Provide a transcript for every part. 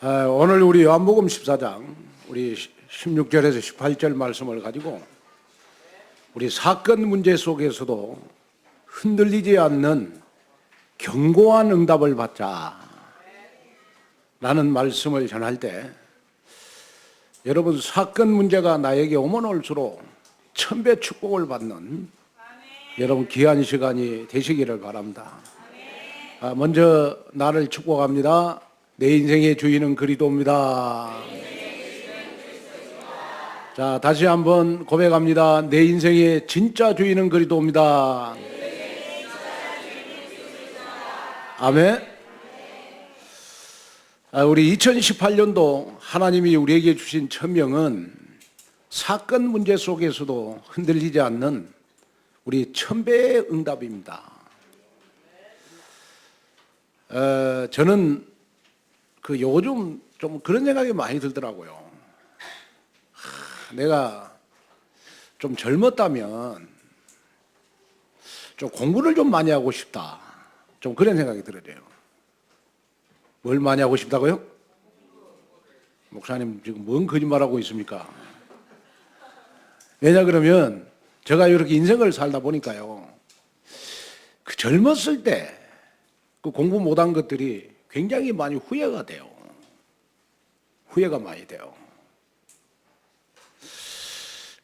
오늘 우리 요한복음 14장 우리 16절에서 18절 말씀을 가지고 우리 사건 문제 속에서도 흔들리지 않는 견고한 응답을 받자 라는 말씀을 전할 때, 여러분 사건 문제가 나에게 오면 올수록 천배 축복을 받는 여러분 귀한 시간이 되시기를 바랍니다. 먼저 나를 축복합니다. 내 인생의 주인은 그리스도입니다. 자, 다시 한번 고백합니다. 내 인생의 진짜 주인은 그리스도입니다. 아멘. 우리 2018년도 하나님이 우리에게 주신 천명은 사건 문제 속에서도 흔들리지 않는 우리 천배의 응답입니다. 저는 요즘 좀 그런 생각이 많이 들더라고요. 내가 좀 젊었다면 좀 공부를 좀 많이 하고 싶다. 좀 그런 생각이 들어요. 뭘 많이 하고 싶다고요? 목사님 지금 뭔 거짓말하고 있습니까? 왜냐 그러면 제가 이렇게 인생을 살다 보니까요, 그 젊었을 때 그 공부 못한 것들이 굉장히 많이 후회가 돼요. 후회가 많이 돼요.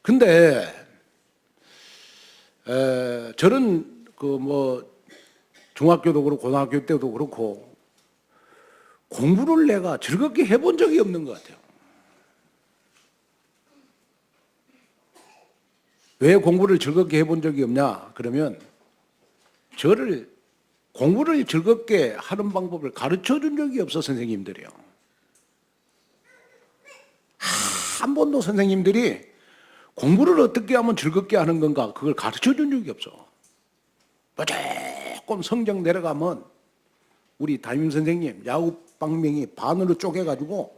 근데 저는 중학교도 그렇고 고등학교 때도 그렇고 공부를 내가 즐겁게 해본 적이 없는 것 같아요. 왜 공부를 즐겁게 해본 적이 없냐? 그러면 저를 공부를 즐겁게 하는 방법을 가르쳐 준 적이 없어, 선생님들이요. 한 번도 선생님들이 공부를 어떻게 하면 즐겁게 하는 건가, 그걸 가르쳐 준 적이 없어. 조금 성적 내려가면 우리 담임 선생님 야구 방망이 반으로 쪼개가지고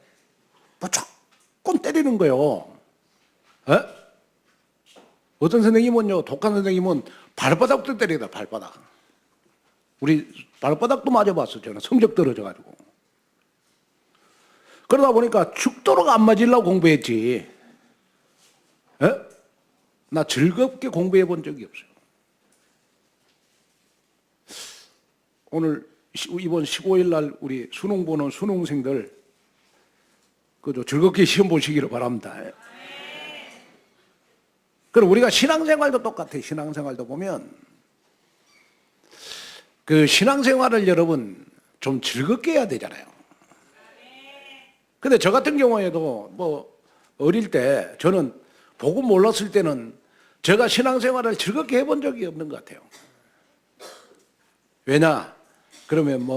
조금 때리는 거예요. 에? 어떤 선생님은요, 독한 선생님은 발바닥도 때리다, 발바닥. 우리 발바닥도 맞아봤어, 저는. 성적 떨어져가지고. 그러다 보니까 죽도록 안 맞으려고 공부했지. 에? 나 즐겁게 공부해 본 적이 없어요. 오늘 이번 15일 날 우리 수능 보는 수능생들 그저 즐겁게 시험 보시기를 바랍니다. 그럼 우리가 신앙생활도 똑같아요. 신앙생활도 보면 그 신앙생활을 여러분 좀 즐겁게 해야 되잖아요. 근데 저 같은 경우에도 어릴 때 저는 복음 몰랐을 때는 제가 신앙생활을 즐겁게 해본 적이 없는 것 같아요. 왜냐? 그러면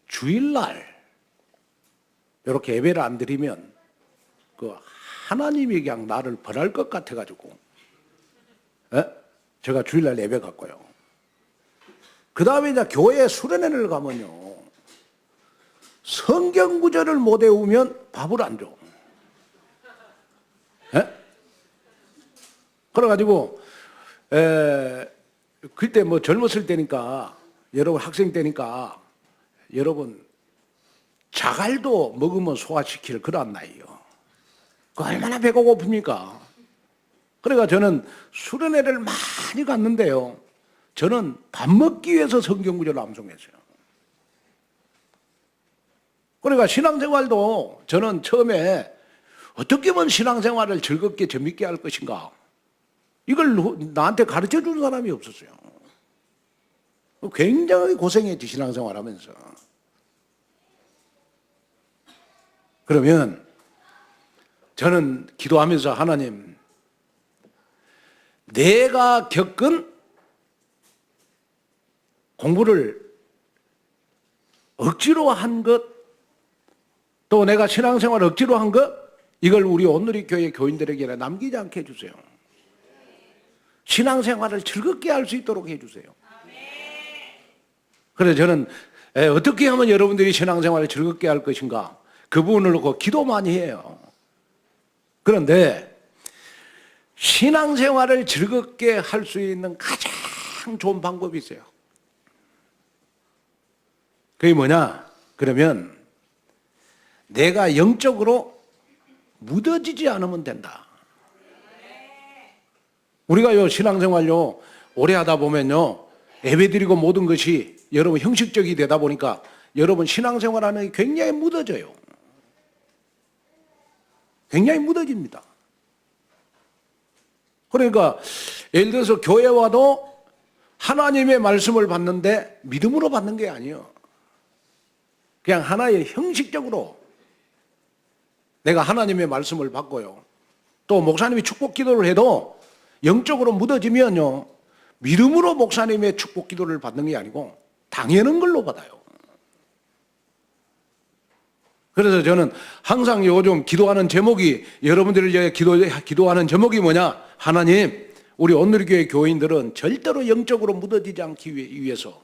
주일날 이렇게 예배를 안 드리면 하나님이 그냥 나를 벌할 것 같아가지고, 제가 주일날 예배 갔고요. 그 다음에 이제 교회 수련회를 가면요, 성경 구절을 못 외우면 밥을 안 줘. 그래가지고 그때 젊었을 때니까, 여러분 학생 때니까, 여러분 자갈도 먹으면 소화시킬 그런 나이요. 그 얼마나 배가 고픕니까? 그러니까 저는 수련회를 많이 갔는데요, 저는 밥 먹기 위해서 성경 구절을 암송했어요. 그러니까 신앙생활도 저는 처음에 어떻게 하면 신앙생활을 즐겁게 재밌게 할 것인가, 이걸 나한테 가르쳐 주는 사람이 없었어요. 굉장히 고생했지, 신앙생활 하면서. 그러면 저는 기도하면서, 하나님, 내가 겪은 공부를 억지로 한 것, 또 내가 신앙생활을 억지로 한 것, 이걸 우리 온누리 교회 교인들에게 남기지 않게 해주세요. 신앙생활을 즐겁게 할 수 있도록 해주세요. 그래서 저는 어떻게 하면 여러분들이 신앙생활을 즐겁게 할 것인가, 그 부분을 놓고 기도 많이 해요. 그런데 신앙생활을 즐겁게 할 수 있는 가장 좋은 방법이 있어요. 그게 뭐냐? 그러면 내가 영적으로 묻어지지 않으면 된다. 우리가 신앙생활 오래 하다 보면요, 예배드리고 모든 것이 여러분 형식적이 되다 보니까 여러분 신앙생활하는 게 굉장히 묻어져요. 굉장히 묻어집니다. 그러니까 예를 들어서 교회 와도 하나님의 말씀을 받는데 믿음으로 받는 게 아니에요. 그냥 하나의 형식적으로 내가 하나님의 말씀을 받고요. 또 목사님이 축복 기도를 해도 영적으로 묻어지면요, 믿음으로 목사님의 축복 기도를 받는 게 아니고 당연한 걸로 받아요. 그래서 저는 항상 요즘 기도하는 제목이, 여러분들을 위해 기도하는 제목이 뭐냐? 하나님, 우리 온누리교회 교인들은 절대로 영적으로 묻어지지 않기 위해서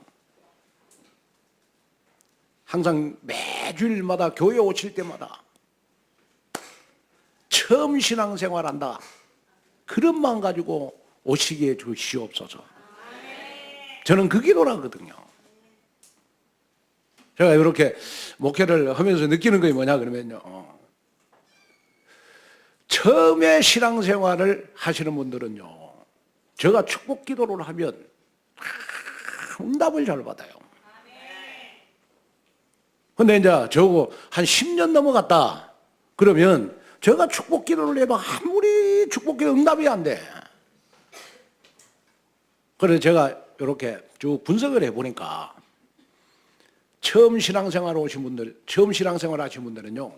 항상 매주일마다 교회 오실 때마다 처음 신앙생활한다, 그런 마음 가지고 오시게 해 주시옵소서. 저는 그 기도를 하거든요. 제가 이렇게 목회를 하면서 느끼는 게 뭐냐 그러면요, 처음에 신앙생활을 하시는 분들은요, 제가 축복 기도를 하면 응답을 잘 받아요. 근데 이제 저거 한 10년 넘어갔다 그러면 제가 축복 기도를 해도 아무리 축복 기도 응답이 안 돼. 그래서 제가 이렇게 쭉 분석을 해보니까 처음 신앙생활 오신 분들, 처음 신앙생활 하신 분들은요,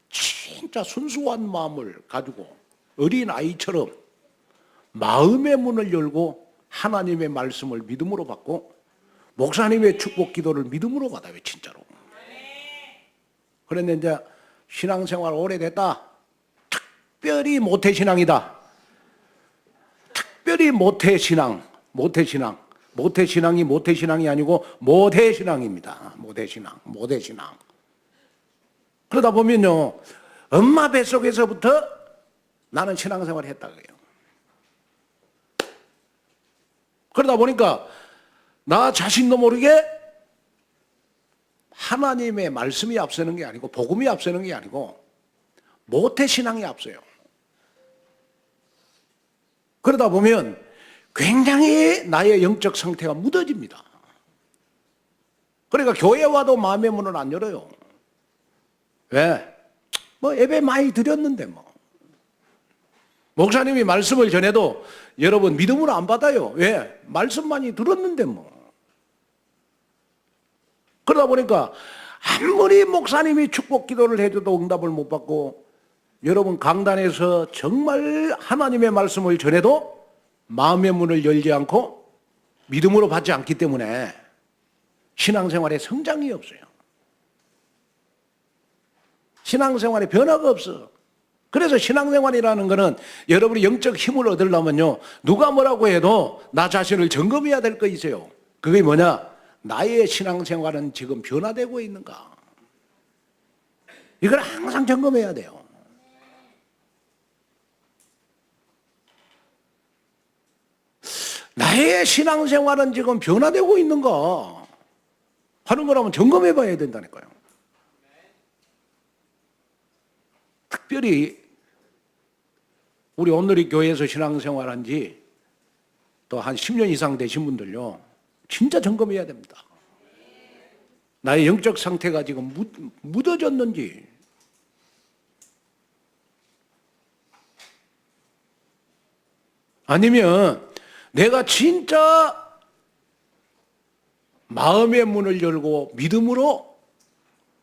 진짜 순수한 마음을 가지고 어린 아이처럼 마음의 문을 열고 하나님의 말씀을 믿음으로 받고 목사님의 축복 기도를 믿음으로 받아요, 진짜로. 그런데 이제 신앙생활 오래됐다, 특별히 모태신앙이다, 특별히 모태신앙, 모태신앙이 모태신앙이 아니고 모대신앙입니다. 모대신앙. 그러다 보면요, 엄마 뱃속에서부터 나는 신앙생활을 했다 그래요. 그러다 보니까 나 자신도 모르게 하나님의 말씀이 앞서는 게 아니고, 복음이 앞서는 게 아니고 모태신앙이 앞서요. 그러다 보면 굉장히 나의 영적 상태가 묻어집니다. 그러니까 교회 와도 마음의 문을 안 열어요. 왜? 예배 많이 드렸는데 목사님이 말씀을 전해도 여러분 믿음으로 안 받아요. 왜? 말씀 많이 들었는데 그러다 보니까 아무리 목사님이 축복 기도를 해줘도 응답을 못 받고, 여러분 강단에서 정말 하나님의 말씀을 전해도 마음의 문을 열지 않고 믿음으로 받지 않기 때문에 신앙생활에 성장이 없어요. 신앙생활에 변화가 없어. 그래서 신앙생활이라는 것은 여러분이 영적 힘을 얻으려면요, 누가 뭐라고 해도 나 자신을 점검해야 될 거 있어요. 그게 뭐냐? 나의 신앙생활은 지금 변화되고 있는가? 이걸 항상 점검해야 돼요. 나의 신앙생활은 지금 변화되고 있는가 하는 거라면 점검해 봐야 된다니까요. 특별히 우리 온누리 교회에서 신앙생활한 지 또 한 10년 이상 되신 분들요, 진짜 점검해야 됩니다. 나의 영적 상태가 지금 묻어졌는지, 아니면 내가 진짜 마음의 문을 열고 믿음으로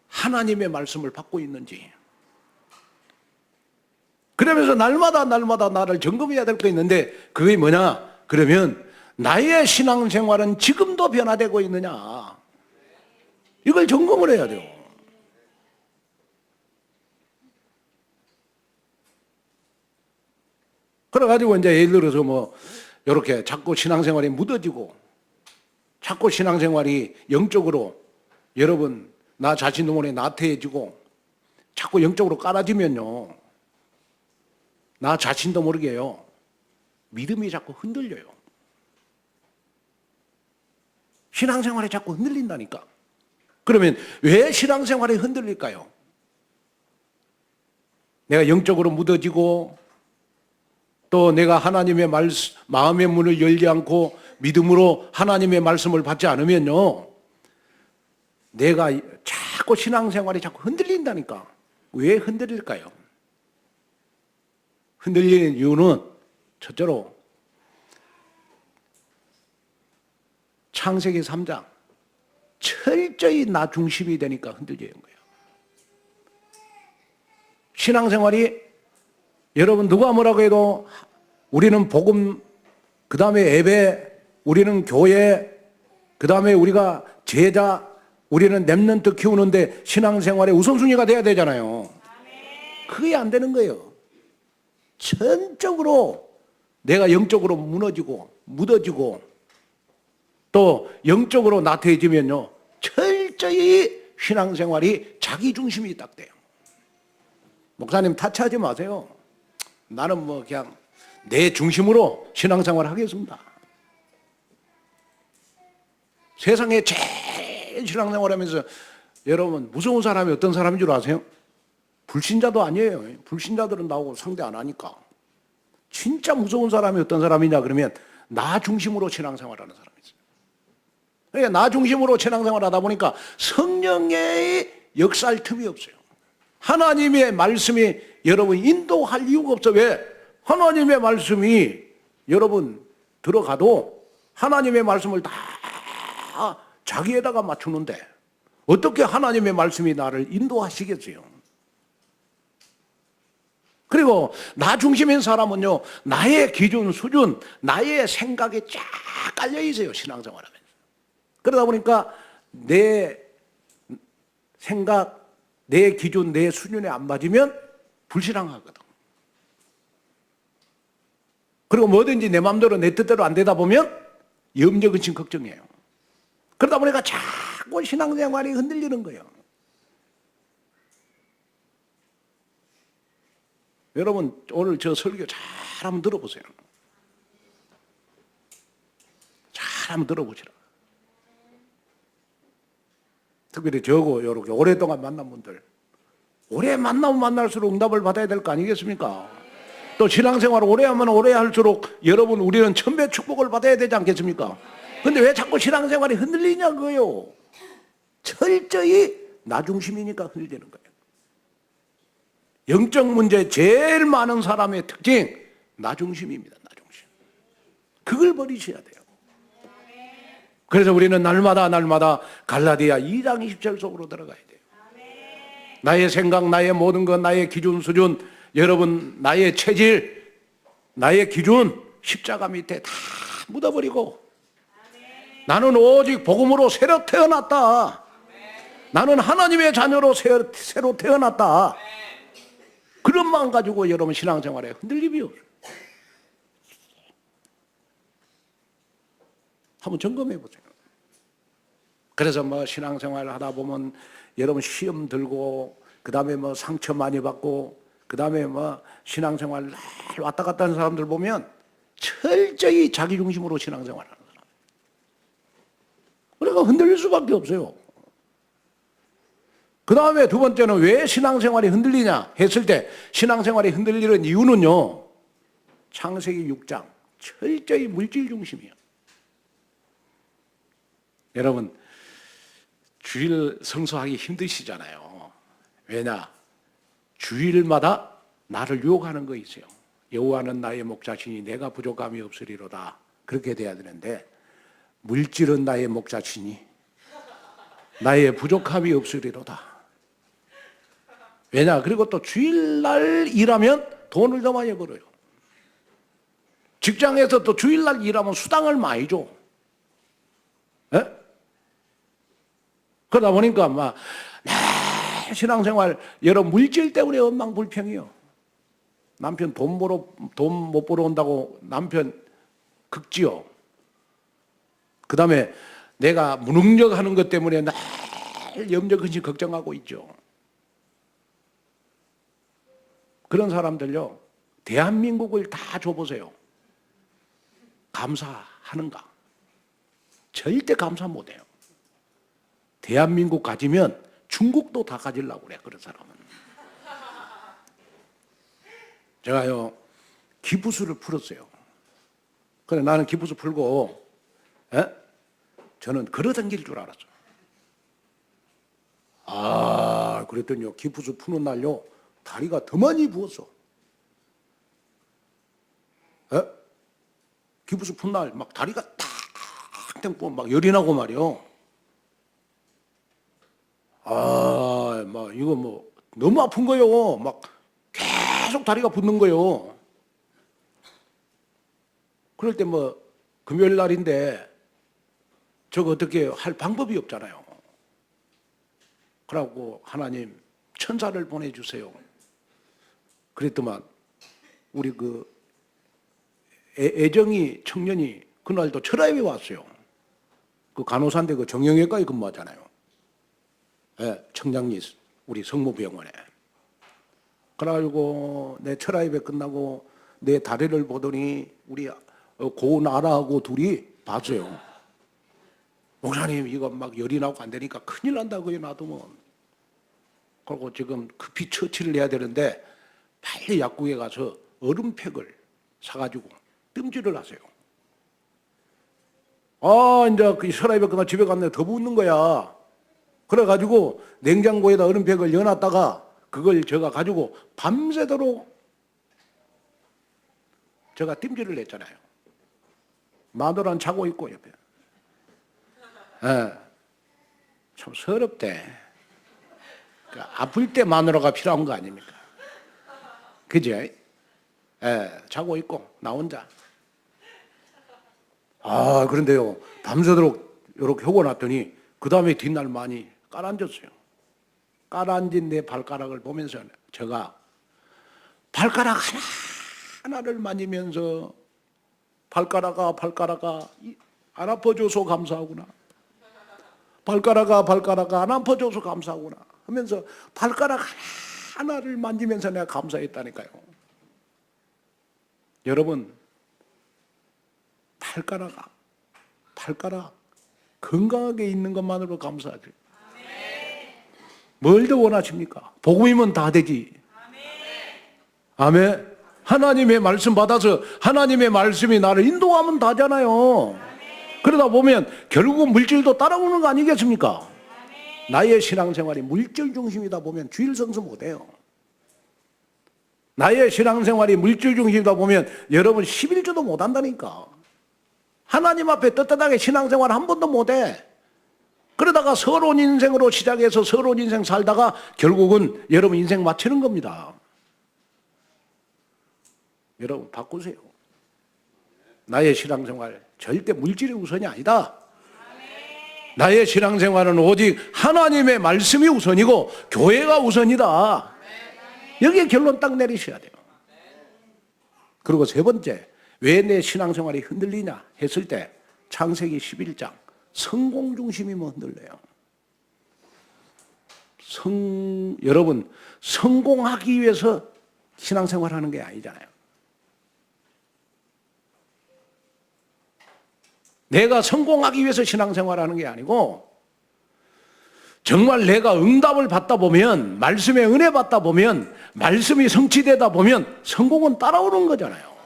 하나님의 말씀을 받고 있는지. 그러면서 날마다 나를 점검해야 될 거 있는데, 그게 뭐냐? 그러면 나의 신앙생활은 지금도 변화되고 있느냐? 이걸 점검을 해야 돼요. 그래가지고 이제 예를 들어서 이렇게 자꾸 신앙생활이 묻어지고, 자꾸 신앙생활이 영적으로 여러분 나 자신도 모르게 나태해지고 자꾸 영적으로 깔아지면요, 나 자신도 모르게요, 믿음이 자꾸 흔들려요. 신앙생활이 자꾸 흔들린다니까. 그러면 왜 신앙생활이 흔들릴까요? 내가 영적으로 묻어지고 또 내가 하나님의 마음의 문을 열지 않고 믿음으로 하나님의 말씀을 받지 않으면요, 내가 자꾸 신앙생활이 자꾸 흔들린다니까. 왜 흔들릴까요? 흔들리는 이유는 첫째로 창세기 3장 철저히 나 중심이 되니까 흔들리는 거예요. 신앙생활이 여러분 누가 뭐라고 해도 우리는 복음, 그 다음에 예배, 우리는 교회, 그 다음에 우리가 제자, 우리는 렘넌트 키우는데 신앙생활의 우선순위가 돼야 되잖아요. 그게 안 되는 거예요. 전적으로 내가 영적으로 무너지고 묻어지고 또 영적으로 나태해지면요, 철저히 신앙생활이 자기 중심이 딱 돼요. 목사님 타치하지 마세요. 나는 뭐 그냥 내 중심으로 신앙생활을 하겠습니다. 세상에 제일 신앙생활하면서 여러분 무서운 사람이 어떤 사람인 줄 아세요? 불신자도 아니에요. 불신자들은 나오고 상대 안 하니까. 진짜 무서운 사람이 어떤 사람이냐 그러면 나 중심으로 신앙생활하는 사람이 있어요. 그러니까 나 중심으로 신앙생활하다 보니까 성령의 역사할 틈이 없어요. 하나님의 말씀이 여러분 인도할 이유가 없어. 왜? 하나님의 말씀이 여러분 들어가도 하나님의 말씀을 다 자기에다가 맞추는데 어떻게 하나님의 말씀이 나를 인도하시겠어요? 그리고 나 중심인 사람은요, 나의 기준, 수준, 나의 생각이 쫙 깔려 있어요, 신앙생활하면서. 그러다 보니까 내 생각, 내 기준, 내 수준에 안 맞으면 불신앙하거든. 그리고 뭐든지 내 마음대로 내 뜻대로 안 되다 보면 염려, 근심, 걱정이에요. 그러다 보니까 자꾸 신앙생활이 흔들리는 거예요. 여러분 오늘 저 설교 잘 한번 들어보세요. 잘 한번 들어보시라. 특별히 저고 이렇게 오랫동안 만난 분들, 오래 만나면 만날수록 응답을 받아야 될 거 아니겠습니까? 또 신앙생활을 오래 하면 오래 할수록 여러분 우리는 천배 축복을 받아야 되지 않겠습니까? 근데 왜 자꾸 신앙생활이 흔들리냐고요. 철저히 나 중심이니까 흔들리는 거예요. 영적 문제 제일 많은 사람의 특징, 나 중심입니다. 나 중심. 그걸 버리셔야 돼요. 그래서 우리는 날마다 갈라디아 2장 20절 속으로 들어가야 돼요. 나의 생각, 나의 모든 것, 나의 기준, 수준, 여러분 나의 체질, 나의 기준 십자가 밑에 다 묻어버리고 나는 오직 복음으로 새로 태어났다. 나는 하나님의 자녀로 새로 태어났다. 그런 마음 가지고 여러분 신앙생활에 흔들림이 없어요. 한번 점검해 보세요. 그래서 뭐 신앙생활 하다 보면 여러분 시험 들고 그 다음에 뭐 상처 많이 받고 그 다음에 뭐 신앙생활 왔다 갔다 하는 사람들 보면 철저히 자기 중심으로 신앙생활하는 사람. 그러니까 흔들릴 수밖에 없어요. 그 다음에 두 번째는 왜 신앙생활이 흔들리냐 했을 때 신앙생활이 흔들리는 이유는요, 창세기 6장 철저히 물질 중심이에요. 여러분 주일 성수하기 힘드시잖아요. 왜냐? 주일마다 나를 유혹하는 거 있어요. 여호와는 나의 목자시니 내가 부족함이 없으리로다. 그렇게 돼야 되는데 물질은 나의 목자시니 나의 부족함이 없으리로다. 왜냐? 그리고 또 주일날 일하면 돈을 더 많이 벌어요. 직장에서 또 주일날 일하면 수당을 많이 줘. 에? 그러다 보니까 막 신앙생활 여러 물질 때문에 엉망불평이요. 남편 돈 못 벌어 온다고 남편 극지요. 그 다음에 내가 무능력하는 것 때문에 늘 염려 근심 걱정하고 있죠. 그런 사람들요, 대한민국을 다 줘보세요. 감사하는가? 절대 감사 못해요. 대한민국 가지면 중국도 다 가지려고 그래, 그런 사람은. 제가요, 기부수를 풀었어요. 그래, 나는 기부수 풀고, 저는 걸어다닐 줄 알았어. 그랬더니요, 기부수 푸는 날요, 다리가 더 많이 부었어. 기부수 푼 날, 막 다리가 탁 부어, 막 열이 나고 말이요. 막 이거 뭐, 너무 아픈 거요. 막 계속 다리가 붓는 거요. 그럴 때 뭐, 금요일 날인데, 저거 어떻게 할 방법이 없잖아요. 그러고 하나님 천사를 보내주세요. 그랬더만 우리 그 애정이 청년이 그날도 철화에 왔어요. 그 간호사인데 그 정형외과에 근무하잖아요. 청량리 우리 성모병원에. 그래가지고 내 철화입에 끝나고 내 다리를 보더니 우리 고나라하고 둘이 봤어요. 목사님 이거 막 열이 나고 안 되니까 큰일 난다고요, 놔두면. 그리고 지금 급히 처치를 해야 되는데 빨리 약국에 가서 얼음팩을 사가지고 뜸질을 하세요. 이제 그 혈압이 그날 집에 갔는데 더 붓는 거야. 그래가지고 냉장고에다 얼음팩을 넣어놨다가 그걸 제가 가지고 밤새도록 제가 뜸질을 했잖아요. 마누라는 자고 있고 옆에. 참 서럽대. 아플 때 마누라가 필요한 거 아닙니까? 그죠? 자고 있고 나 혼자. 그런데요, 밤새도록 이렇게 하고 났더니 그 다음에 뒷날 많이 깔아앉았어요. 깔아앉은 내 발가락을 보면서 제가 발가락 하나를 만지면서 발가락아 안 아파줘서 감사하구나. 발가락아 안 아파줘서 감사하구나 하면서 발가락 하나를 만지면서 내가 감사했다니까요. 여러분, 발가락 건강하게 있는 것만으로 감사하죠. 뭘 더 원하십니까? 복음이면 다 되지. 아멘. 하나님의 말씀 받아서 하나님의 말씀이 나를 인도하면 다잖아요. 그러다 보면 결국은 물질도 따라오는 거 아니겠습니까? 나의 신앙생활이 물질 중심이다 보면 주일 성수 못해요. 나의 신앙생활이 물질 중심이다 보면 여러분 11조도 못한다니까. 하나님 앞에 떳떳하게 신앙생활 한 번도 못해. 그러다가 서러운 인생으로 시작해서 서러운 인생 살다가 결국은 여러분 인생 마치는 겁니다. 여러분 바꾸세요. 나의 신앙생활 절대 물질이 우선이 아니다. 나의 신앙생활은 오직 하나님의 말씀이 우선이고 교회가 우선이다. 여기에 결론 딱 내리셔야 돼요. 그리고 세 번째, 왜 내 신앙생활이 흔들리냐 했을 때 창세기 11장 성공 중심이면 흔들려요. 여러분 성공하기 위해서 신앙생활하는 게 아니잖아요. 내가 성공하기 위해서 신앙생활하는 게 아니고 정말 내가 응답을 받다 보면 말씀의 은혜 받다 보면 말씀이 성취되다 보면 성공은 따라오는 거잖아요.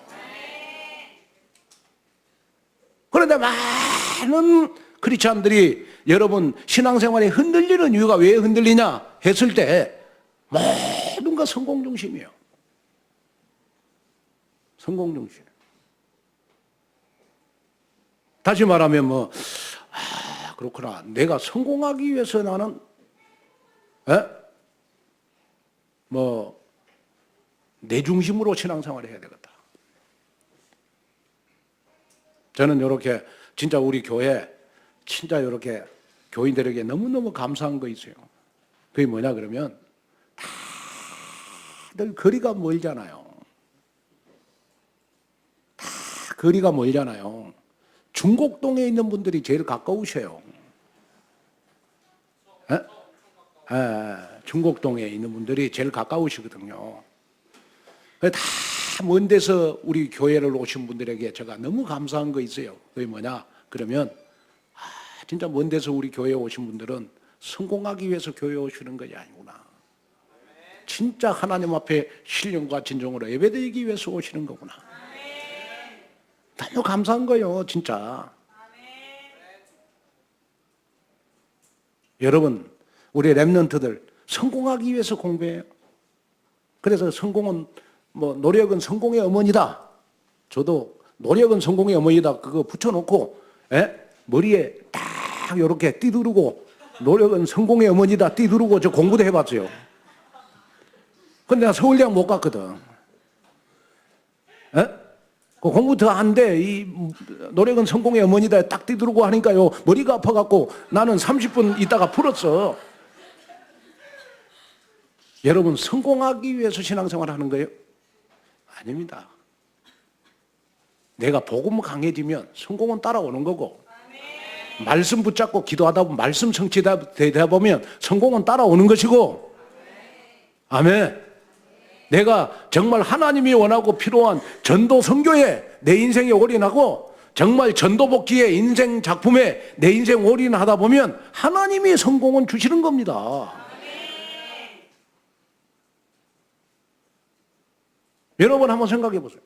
그런데 많은 크리스찬들이 여러분 신앙생활이 흔들리는 이유가 왜 흔들리냐 했을 때 모든 거 성공 중심이에요. 성공 중심. 다시 말하면 그렇구나. 내가 성공하기 위해서 나는 내 중심으로 신앙생활을 해야 되겠다. 저는 이렇게 진짜 우리 교회 진짜 이렇게 교인들에게 너무너무 감사한 거 있어요. 그게 뭐냐 그러면 다들 거리가 멀잖아요. 다 거리가 멀잖아요. 중곡동에 있는 분들이 제일 가까우셔요. 중곡동에 있는 분들이 제일 가까우시거든요. 다 먼 데서 우리 교회를 오신 분들에게 제가 너무 감사한 거 있어요. 그게 뭐냐 그러면 진짜 먼 데서 우리 교회에 오신 분들은 성공하기 위해서 교회 오시는 것이 아니구나. 진짜 하나님 앞에 신령과 진정으로 예배드리기 위해서 오시는 거구나. 너무 감사한 거예요, 진짜. 여러분, 우리 렘넌트들 성공하기 위해서 공부해요. 그래서 성공은 노력은 성공의 어머니다. 저도 노력은 성공의 어머니다 그거 붙여놓고 머리에 딱 이렇게 띠두르고 노력은 성공의 어머니다 띠두르고 저 공부도 해봤어요. 근데 나 서울대학 못 갔거든. 그 공부 더 안 돼. 이 노력은 성공의 어머니다 딱 띠두르고 하니까요 머리가 아파갖고 나는 30분 있다가 풀었어. 여러분 성공하기 위해서 신앙생활을 하는 거예요? 아닙니다. 내가 복음 강해지면 성공은 따라오는 거고 말씀 붙잡고 기도하다 보면 말씀 성취되다 보면 성공은 따라오는 것이고 아멘. 내가 정말 하나님이 원하고 필요한 전도 선교에 내 인생에 올인하고 정말 전도 복귀의 인생 작품에 내 인생 올인하다 보면 하나님이 성공은 주시는 겁니다. 여러분 한번 생각해 보세요.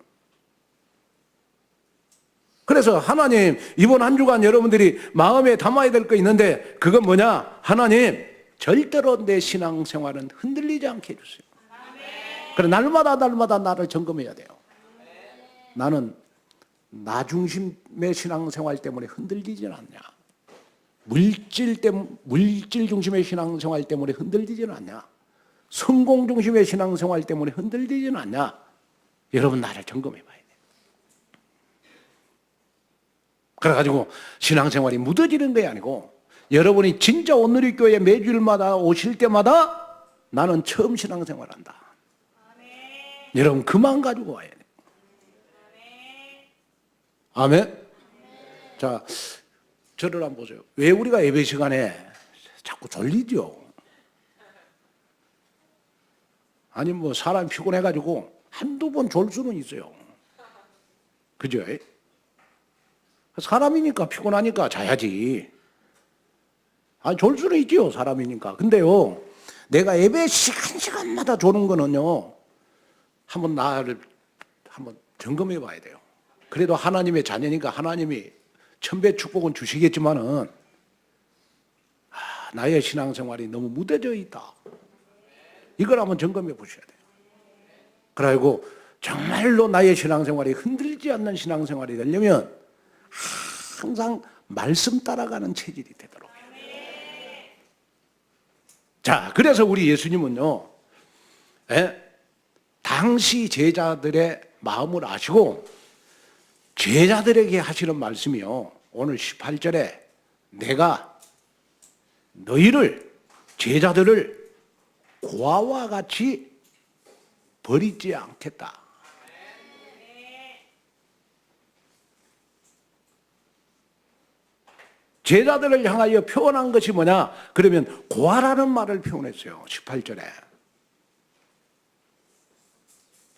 그래서 하나님 이번 한 주간 여러분들이 마음에 담아야 될 거 있는데 그건 뭐냐? 하나님 절대로 내 신앙생활은 흔들리지 않게 해주세요. 그래 날마다 나를 점검해야 돼요. 나는 나 중심의 신앙생활 때문에 흔들리지는 않냐? 물질 중심의 신앙생활 때문에 흔들리지는 않냐? 성공 중심의 신앙생활 때문에 흔들리지는 않냐? 여러분 나를 점검해 봐야 돼요. 그래가지고 신앙생활이 무뎌지는 게 아니고 여러분이 진짜 온누리교회 매주일마다 오실 때마다 나는 처음 신앙생활한다. 여러분 그만 가지고 와야 돼요. 아멘. 자, 저를 한번 보세요. 왜 우리가 예배 시간에 자꾸 졸리죠? 아니 사람이 피곤해가지고 한두 번 졸 수는 있어요. 그죠? 사람이니까 피곤하니까 자야지. 졸 수는 있지요, 사람이니까. 근데요, 내가 예배 시간마다 조는 거는요, 나를 한번 점검해 봐야 돼요. 그래도 하나님의 자녀니까 하나님이 천배 축복은 주시겠지만은, 나의 신앙생활이 너무 무뎌져 있다. 이걸 한번 점검해 보셔야 돼요. 그리고 정말로 나의 신앙생활이 흔들리지 않는 신앙생활이 되려면 항상 말씀 따라가는 체질이 되도록 해요. 자, 그래서 우리 예수님은요, 당시 제자들의 마음을 아시고 제자들에게 하시는 말씀이요. 오늘 18절에 내가 너희를 제자들을 고아와 같이 버리지 않겠다. 제자들을 향하여 표현한 것이 뭐냐? 그러면 고아라는 말을 표현했어요. 18절에.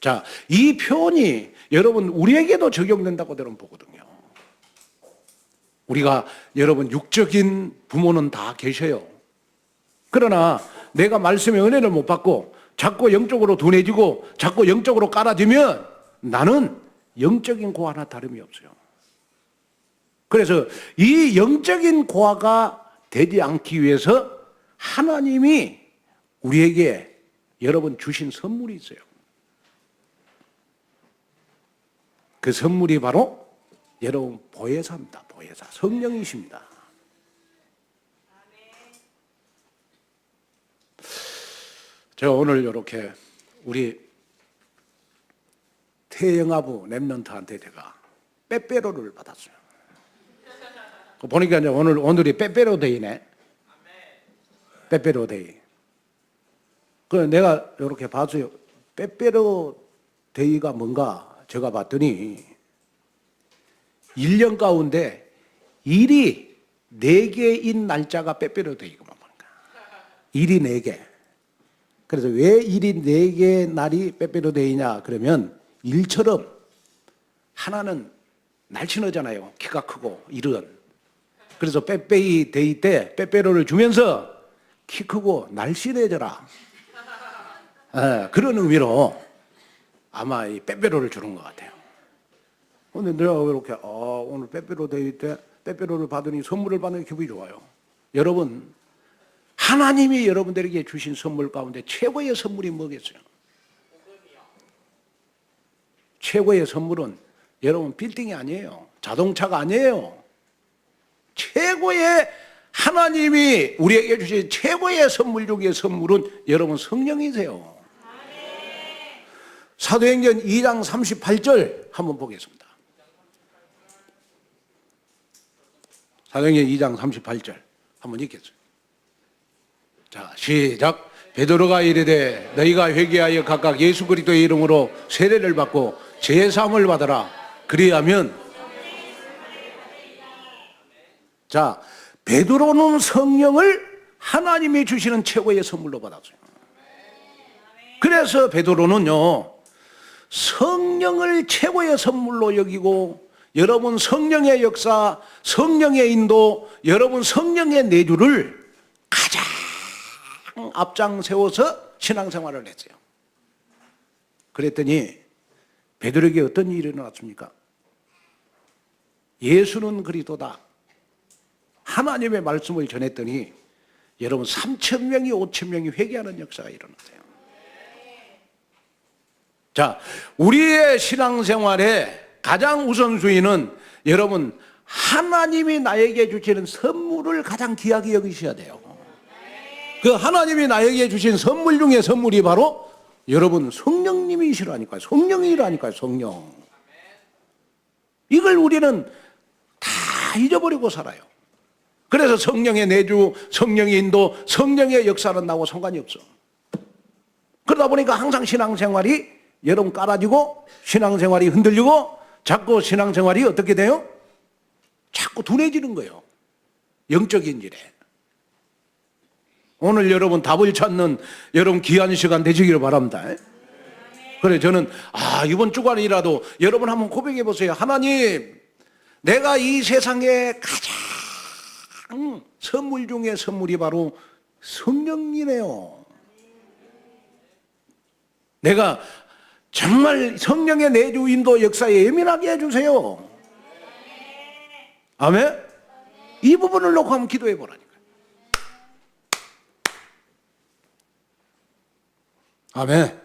자, 이 표현이 여러분 우리에게도 적용된다고 저는 보거든요. 우리가 여러분 육적인 부모는 다 계셔요. 그러나 내가 말씀의 은혜를 못 받고 자꾸 영적으로 둔해지고 자꾸 영적으로 깔아지면 나는 영적인 고아나 다름이 없어요. 그래서 이 영적인 고아가 되지 않기 위해서 하나님이 우리에게 여러분 주신 선물이 있어요. 그 선물이 바로 여러분 보혜사입니다. 보혜사 성령이십니다. 제가 오늘 이렇게 우리 태영아부 렘넌트한테 제가 빼빼로를 받았어요. 보니까 이제 오늘이 빼빼로 데이네. 빼빼로 데이. 그 내가 이렇게 봤어요. 빼빼로 데이가 뭔가 제가 봤더니 1년 가운데 일이 4개인 날짜가 빼빼로 데이구만 보니까. 일이 4개. 그래서 왜 일이 4개 날이 빼빼로 데이냐 그러면 일처럼 하나는 날씬하잖아요. 키가 크고 일은. 그래서 빼빼이 데이 때 빼빼로를 주면서 키 크고 날씬해져라. 그런 의미로 아마 이 빼빼로를 주는 것 같아요. 근데 내가 이렇게 오늘 빼빼로 데이 때 빼빼로를 받으니 선물을 받는 기분이 좋아요. 여러분, 하나님이 여러분들에게 주신 선물 가운데 최고의 선물이 뭐겠어요? 최고의 선물은 여러분 빌딩이 아니에요. 자동차가 아니에요. 최고의 하나님이 우리에게 주신 최고의 선물 중의 선물은 여러분 성령이세요. 사도행전 2장 38절 한번 보겠습니다. 사도행전 2장 38절 한번 읽겠어요. 자, 시작. 베드로가 이르되 너희가 회개하여 각각 예수 그리스도의 이름으로 세례를 받고 죄 사함을 받아라. 그리하면, 자, 베드로는 성령을 하나님이 주시는 최고의 선물로 받았어요. 그래서 베드로는요, 성령을 최고의 선물로 여기고, 여러분 성령의 역사, 성령의 인도, 여러분 성령의 내주를 가장 앞장 세워서 신앙생활을 했어요. 그랬더니 베드로에게 어떤 일이 일어났습니까? 예수는 그리스도다. 하나님의 말씀을 전했더니 여러분 3,000명이 5,000명이 회개하는 역사가 일어났어요. 자, 우리의 신앙생활의 가장 우선순위는 여러분 하나님이 나에게 주시는 선물을 가장 귀하게 여기셔야 돼요. 그 하나님이 나에게 주신 선물 중에 선물이 바로 여러분 성령님이시라니까요. 성령이라니까요. 성령. 이걸 우리는 다 잊어버리고 살아요. 그래서 성령의 내주, 성령의 인도, 성령의 역사는 나하고 상관이 없어. 그러다 보니까 항상 신앙생활이 여러분 깔아지고 신앙생활이 흔들리고 자꾸 신앙생활이 어떻게 돼요? 자꾸 둔해지는 거예요. 영적인 일에. 오늘 여러분 답을 찾는 여러분 귀한 시간 되시기를 바랍니다. 그래 저는 이번 주간이라도 여러분 한번 고백해 보세요. 하나님, 내가 이 세상에 가장 선물 중에 선물이 바로 성령이네요. 내가 정말 성령의 내주 인도 역사에 예민하게 해주세요. 아멘? 이 부분을 놓고 한번 기도해 보라니까요. 아멘.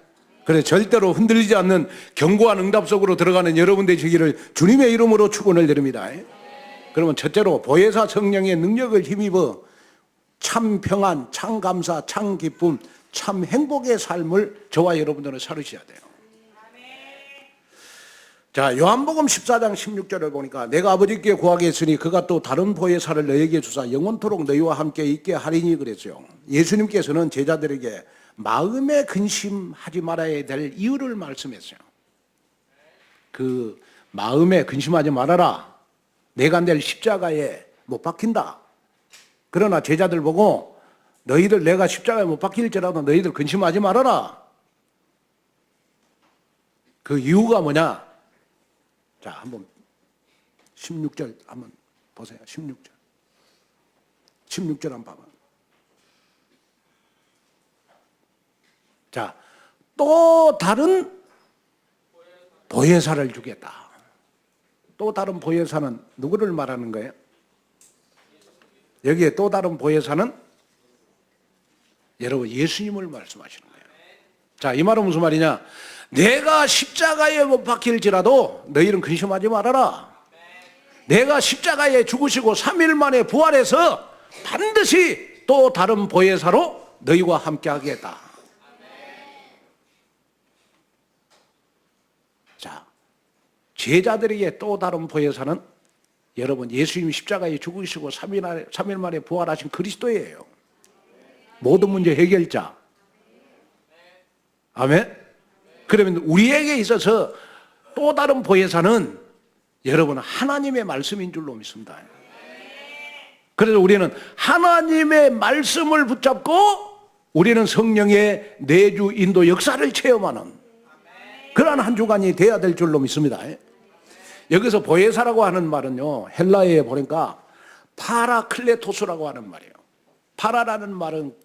그래 절대로 흔들리지 않는 견고한 응답 속으로 들어가는 여러분 되시기를 주님의 이름으로 축원을 드립니다. 그러면 첫째로 보혜사 성령의 능력을 힘입어 참 평안, 참 감사, 참 기쁨, 참 행복의 삶을 저와 여러분들은 살으셔야 돼요. 자, 요한복음 14장 16절을 보니까 내가 아버지께 구하겠으니 그가 또 다른 보혜사를 너에게 주사 영원토록 너희와 함께 있게 하리니 그랬어요. 예수님께서는 제자들에게 마음에 근심하지 말아야 될 이유를 말씀했어요. 그 마음에 근심하지 말아라. 내가 내일 십자가에 못 박힌다. 그러나 제자들 보고 너희들 내가 십자가에 못 박힐지라도 너희들 근심하지 말아라. 그 이유가 뭐냐? 자, 한번 16절 한번 보세요. 16절. 16절 한번 봐봐. 자, 또 다른 보혜사를 주겠다. 또 다른 보혜사는 누구를 말하는 거예요? 여기에 또 다른 보혜사는 여러분 예수님을 말씀하시는 거예요. 자, 이 말은 무슨 말이냐? 내가 십자가에 못 박힐지라도 너희는 근심하지 말아라. 내가 십자가에 죽으시고 3일 만에 부활해서 반드시 또 다른 보혜사로 너희와 함께 하겠다. 자, 제자들에게 또 다른 보혜사는 여러분 예수님 십자가에 죽으시고 3일 만에 부활하신 그리스도예요. 모든 문제 해결자. 아멘. 그러면 우리에게 있어서 또 다른 보혜사는 여러분 하나님의 말씀인 줄로 믿습니다. 그래서 우리는 하나님의 말씀을 붙잡고 우리는 성령의 내주 인도 역사를 체험하는 그러한 한 주간이 돼야 될 줄로 믿습니다. 여기서 보혜사라고 하는 말은요, 헬라어에 보니까 파라클레토스라고 하는 말이에요. 파라라는 말은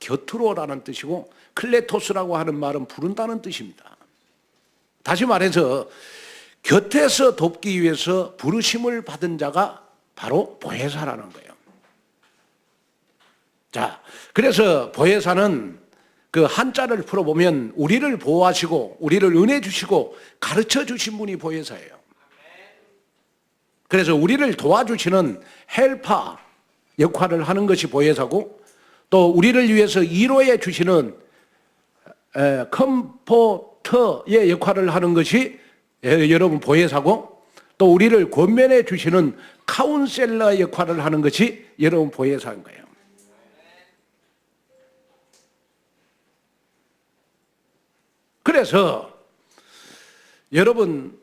곁으로라는 뜻이고 클레토스라고 하는 말은 부른다는 뜻입니다. 다시 말해서 곁에서 돕기 위해서 부르심을 받은 자가 바로 보혜사라는 거예요. 자, 그래서 보혜사는 그 한자를 풀어보면 우리를 보호하시고 우리를 은혜 주시고 가르쳐 주신 분이 보혜사예요. 그래서 우리를 도와주시는 헬파 역할을 하는 것이 보혜사고, 또 우리를 위해서 위로해 주시는 컴포터의 역할을 하는 것이 여러분 보혜사고, 또 우리를 권면해 주시는 카운셀러 역할을 하는 것이 여러분 보혜사인 거예요. 그래서 여러분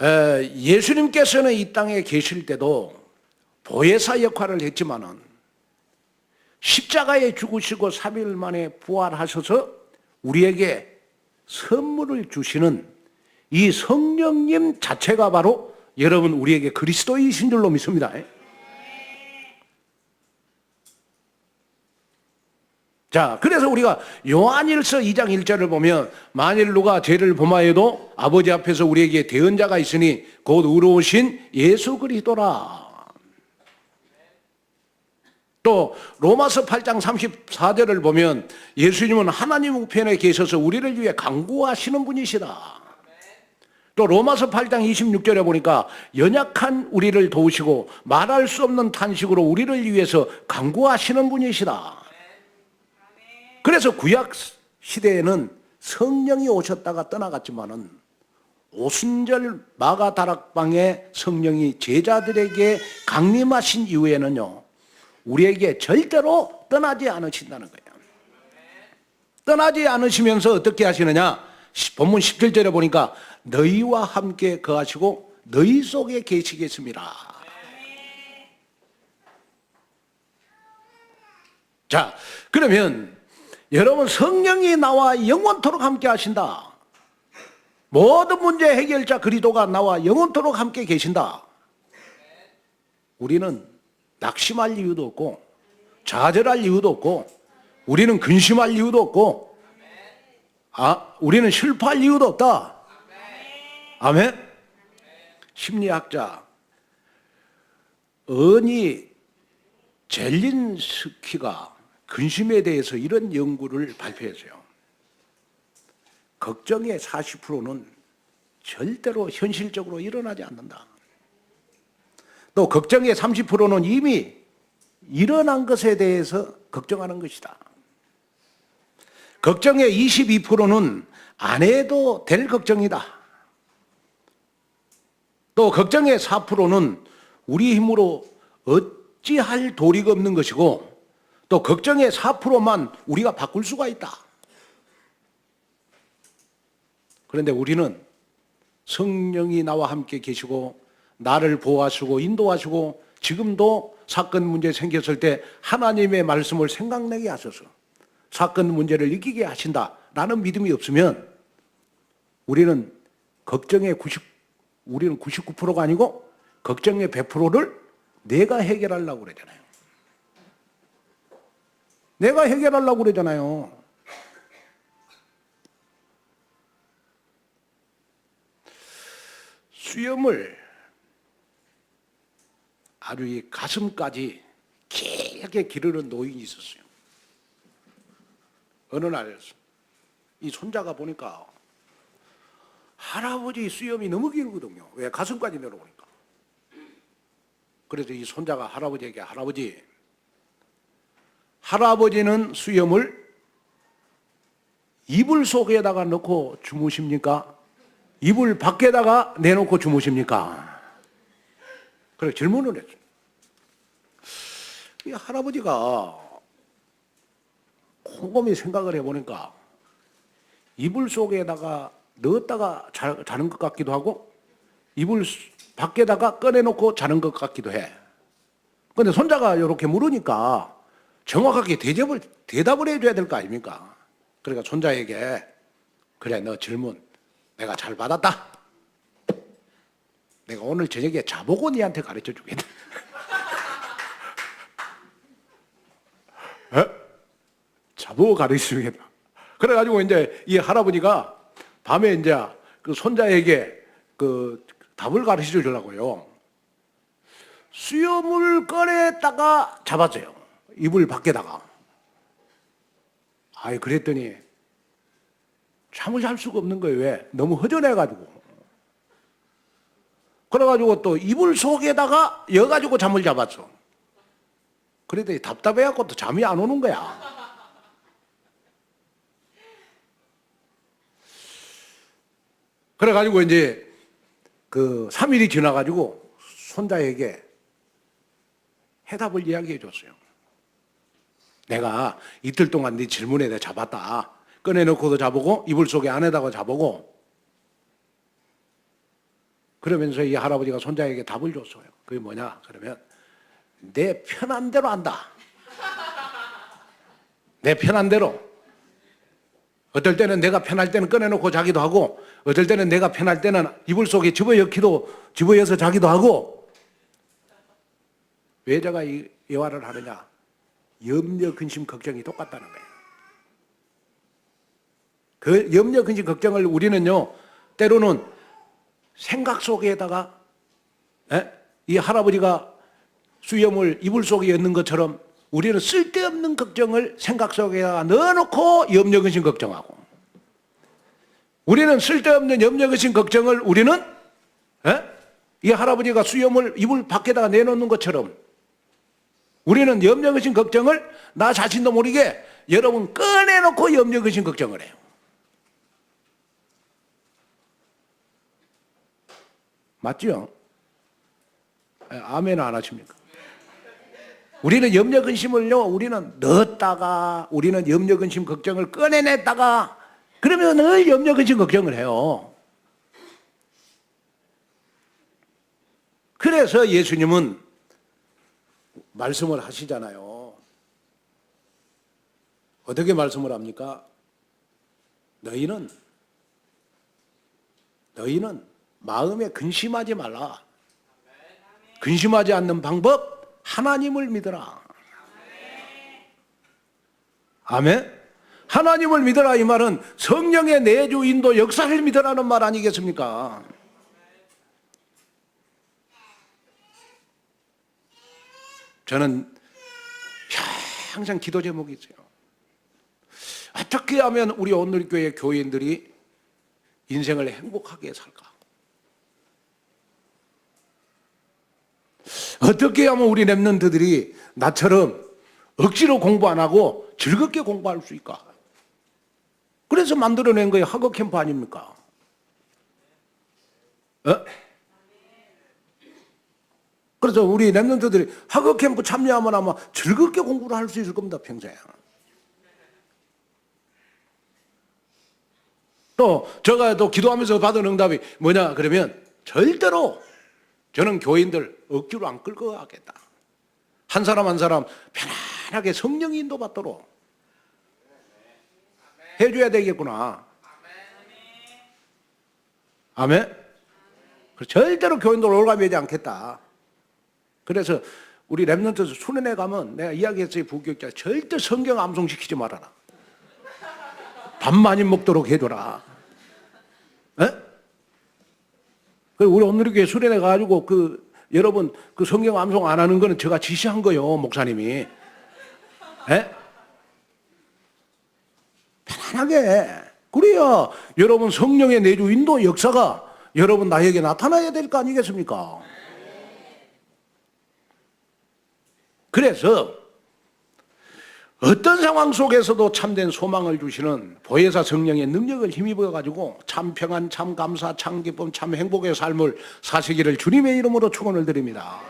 예수님께서는 이 땅에 계실 때도 보혜사 역할을 했지만은 십자가에 죽으시고 3일 만에 부활하셔서 우리에게 선물을 주시는 이 성령님 자체가 바로 여러분 우리에게 그리스도이신 줄로 믿습니다. 자, 그래서 우리가 요한일서 2장 1절을 보면 만일 누가 죄를 범하여도 아버지 앞에서 우리에게 대언자가 있으니 곧 의로우신 예수 그리스도라. 또 로마서 8장 34절을 보면 예수님은 하나님 우편에 계셔서 우리를 위해 간구하시는 분이시다. 또 로마서 8장 26절에 보니까 연약한 우리를 도우시고 말할 수 없는 탄식으로 우리를 위해서 간구하시는 분이시다. 그래서 구약 시대에는 성령이 오셨다가 떠나갔지만은 오순절 마가다락방에 성령이 제자들에게 강림하신 이후에는요, 우리에게 절대로 떠나지 않으신다는 거예요. 떠나지 않으시면서 어떻게 하시느냐? 본문 17절에 보니까 너희와 함께 거하시고 너희 속에 계시겠습니다. 자, 그러면 여러분 성령이 나와 영원토록 함께 하신다. 모든 문제 해결자 그리스도가 나와 영원토록 함께 계신다. 우리는 낙심할 이유도 없고 좌절할 이유도 없고 우리는 근심할 이유도 없고 우리는 슬퍼할 이유도 없다. 아멘. 심리학자 어니 젤린스키가 근심에 대해서 이런 연구를 발표했어요. 걱정의 40%는 절대로 현실적으로 일어나지 않는다. 또 걱정의 30%는 이미 일어난 것에 대해서 걱정하는 것이다. 걱정의 22%는 안 해도 될 걱정이다. 또 걱정의 4%는 우리 힘으로 어찌할 도리가 없는 것이고, 또 걱정의 4%만 우리가 바꿀 수가 있다. 그런데 우리는 성령이 나와 함께 계시고 나를 보호하시고 인도하시고 지금도 사건 문제 생겼을 때 하나님의 말씀을 생각나게 하셔서 사건 문제를 이기게 하신다라는 믿음이 없으면 우리는 99%가 아니고 걱정의 100%를 내가 해결하려고 그러잖아요. 내가 해결하려고 그러잖아요. 수염을 아주 이 가슴까지 길게 기르는 노인이 있었어요. 어느 날 이 손자가 보니까 할아버지 수염이 너무 길거든요. 왜? 가슴까지 내려오니까. 그래서 이 손자가 할아버지에게, 할아버지는 수염을 이불 속에다가 넣고 주무십니까? 이불 밖에다가 내놓고 주무십니까? 그래 질문을 했어요. 이 할아버지가 곰곰이 생각을 해보니까 이불 속에다가 넣었다가 자는 것 같기도 하고 이불 밖에다가 꺼내놓고 자는 것 같기도 해. 그런데 손자가 이렇게 물으니까 정확하게 대답을 해줘야 될 거 아닙니까? 그러니까 손자에게 그래 너 질문 내가 잘 받았다. 내가 오늘 저녁에 자보고 니한테 가르쳐 주겠다. 뭐 가르치겠다. 그래가지고 이제 이 할아버지가 밤에 이제 그 손자에게 그 답을 가르쳐 주려고요. 수염을 꺼냈다가 잡았어요. 이불 밖에다가. 아이, 그랬더니 잠을 잘 수가 없는 거예요. 왜? 너무 허전해가지고. 그래가지고 또 이불 속에다가 여가지고 잠을 잡았어. 그랬더니 답답해갖고 또 잠이 안 오는 거야. 그래가지고 이제 그 3일이 지나가지고 손자에게 해답을 이야기해 줬어요. 내가 이틀 동안 네 질문에 대해 잡았다. 꺼내놓고도 잡고 이불 속에 안에다가 잡고. 그러면서 이 할아버지가 손자에게 답을 줬어요. 그게 뭐냐? 그러면 내 편한 대로 한다. 내 편한 대로. 어떨 때는 내가 편할 때는 꺼내놓고 자기도 하고, 어떨 때는 내가 편할 때는 이불 속에 집어여서 자기도 하고. 왜 제가 이 예화를 하느냐? 염려, 근심, 걱정이 똑같다는 거예요. 그 염려, 근심, 걱정을 우리는요, 때로는 생각 속에다가, 이 할아버지가 수염을 이불 속에 넣는 것처럼 우리는 쓸데없는 걱정을 생각 속에다가 넣어놓고 염려, 근심, 걱정하고, 우리는 쓸데없는 염려, 근심, 걱정을 우리는 이 할아버지가 수염을 이불 밖에다가 내놓는 것처럼 우리는 염려, 근심, 걱정을 나 자신도 모르게 여러분 꺼내놓고 염려, 근심, 걱정을 해요. 맞죠? 아멘 안 하십니까? 우리는 염려, 근심을요, 우리는 넣었다가, 우리는 염려, 근심, 걱정을 꺼내냈다가, 그러면 늘 염려, 근심, 걱정을 해요. 그래서 예수님은 말씀을 하시잖아요. 어떻게 말씀을 합니까? 너희는 마음에 근심하지 말라. 근심하지 않는 방법, 하나님을 믿어라. 아멘? 하나님을 믿어라 이 말은 성령의 내주 인도 역사를 믿으라는 말 아니겠습니까? 저는 항상 기도 제목이 있어요. 어떻게 하면 우리 오늘교회 교인들이 인생을 행복하게 살까? 어떻게 하면 우리 랩런트들이 나처럼 억지로 공부 안 하고 즐겁게 공부할 수 있을까? 그래서 만들어낸 거예요. 학업 캠프 아닙니까? 그래서 우리 랩런트들이 학업 캠프 참여하면 아마 즐겁게 공부를 할 수 있을 겁니다. 평생. 또 제가 또 기도하면서 받은 응답이 뭐냐 그러면 절대로 저는 교인들 억지로 안 끌고 가겠다. 한 사람 한 사람 편안하게 성령 인도 받도록 해줘야 되겠구나. 아멘? 절대로 교인들 올가매지 않겠다. 그래서 우리 랩런트 수련회 가면 내가 이야기했어요. 부교육자 절대 성경 암송시키지 말아라. 밥 많이 먹도록 해줘라. 그리고 우리 오늘교회 수련회 가가지고 여러분 성경 암송 안 하는 거는 제가 지시한 거요, 목사님이. 편안하게. 그래야 여러분 성령의 내주 인도 역사가 여러분 나에게 나타나야 될 거 아니겠습니까? 그래서 어떤 상황 속에서도 참된 소망을 주시는 보혜사 성령의 능력을 힘입어 가지고 참 평안, 참 감사, 참 기쁨, 참 행복의 삶을 사시기를 주님의 이름으로 축원을 드립니다.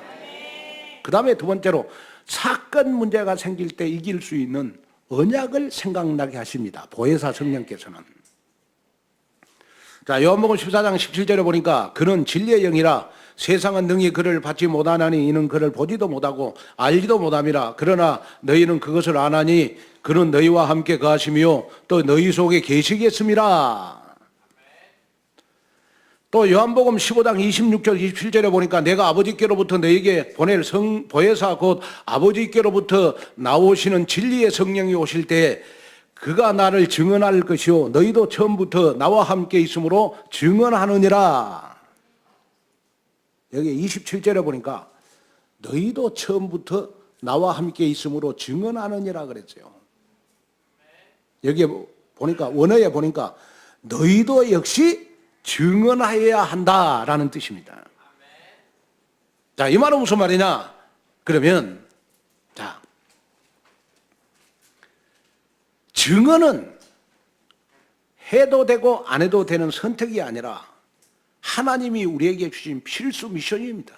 그 다음에 두 번째로 사건 문제가 생길 때 이길 수 있는 언약을 생각나게 하십니다. 보혜사 성령께서는. 자, 요한복음 14장 17절에 보니까 그는 진리의 영이라 세상은 능히 그를 받지 못하나니 이는 그를 보지도 못하고 알지도 못함이라. 그러나 너희는 그것을 아나니 그는 너희와 함께 거하시며 또 너희 속에 계시겠습니다. 또 요한복음 15장 26절 27절에 보니까 내가 아버지께로부터 너희에게 보낼 보혜사 곧 아버지께로부터 나오시는 진리의 성령이 오실 때 그가 나를 증언할 것이요 너희도 처음부터 나와 함께 있으므로 증언하느니라. 여기 27절에 보니까 너희도 처음부터 나와 함께 있으므로 증언하느니라 그랬어요. 여기에 보니까 원어에 보니까 너희도 역시 증언하여야 한다라는 뜻입니다. 자, 이 말은 무슨 말이냐? 그러면 자, 증언은 해도 되고 안 해도 되는 선택이 아니라 하나님이 우리에게 주신 필수 미션입니다.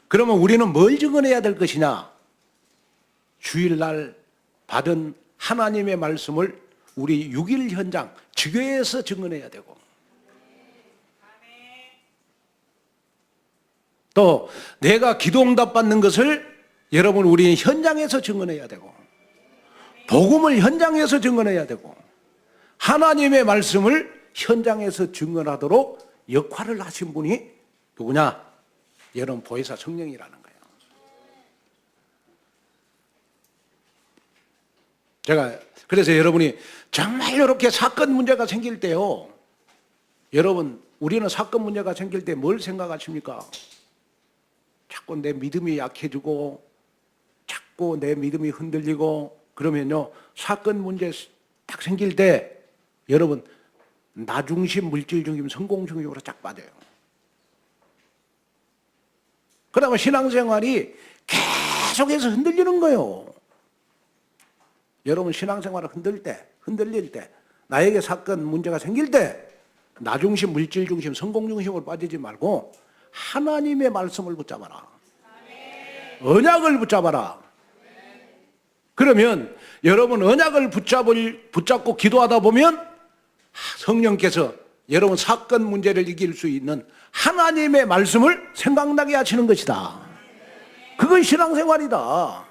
그러면 우리는 뭘 증언해야 될 것이냐? 주일날 받은 하나님의 말씀을 우리 6일 현장, 지교회에서 증언해야 되고 또 내가 기도응답 받는 것을 여러분 우리 현장에서 증언해야 되고 복음을 현장에서 증언해야 되고 하나님의 말씀을 현장에서 증언하도록 역할을 하신 분이 누구냐? 여러분 보혜사 성령이라는 거예요. 제가 그래서 여러분이 정말 이렇게 사건 문제가 생길 때요, 여러분 우리는 사건 문제가 생길 때 뭘 생각하십니까? 자꾸 내 믿음이 약해지고 자꾸 내 믿음이 흔들리고 그러면요, 사건 문제 딱 생길 때 여러분 나 중심, 물질 중심, 성공 중심으로 쫙 빠져요. 그러면 신앙생활이 계속해서 흔들리는 거예요. 여러분 신앙생활을 흔들릴 때 나에게 사건 문제가 생길 때 나 중심, 물질 중심, 성공 중심으로 빠지지 말고 하나님의 말씀을 붙잡아라. 언약을 붙잡아라. 그러면 여러분 언약을 붙잡고 기도하다 보면 성령께서 여러분 사건 문제를 이길 수 있는 하나님의 말씀을 생각나게 하시는 것이다. 그건 신앙생활이다.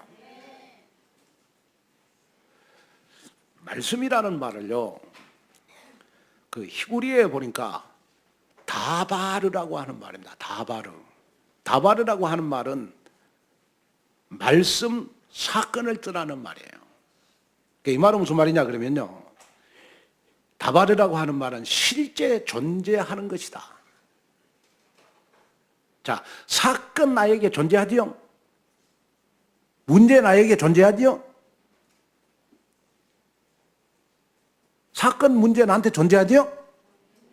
말씀이라는 말을요, 그 히브리어에 보니까 다바르라고 하는 말입니다. 다바르라고 하는 말은 말씀, 사건을 뜻하는 말이에요. 이 말은 무슨 말이냐 그러면요, 다바르라고 하는 말은 실제 존재하는 것이다. 자, 사건 나에게 존재하지요? 문제 나에게 존재하지요? 사건 문제 나한테 존재하지요?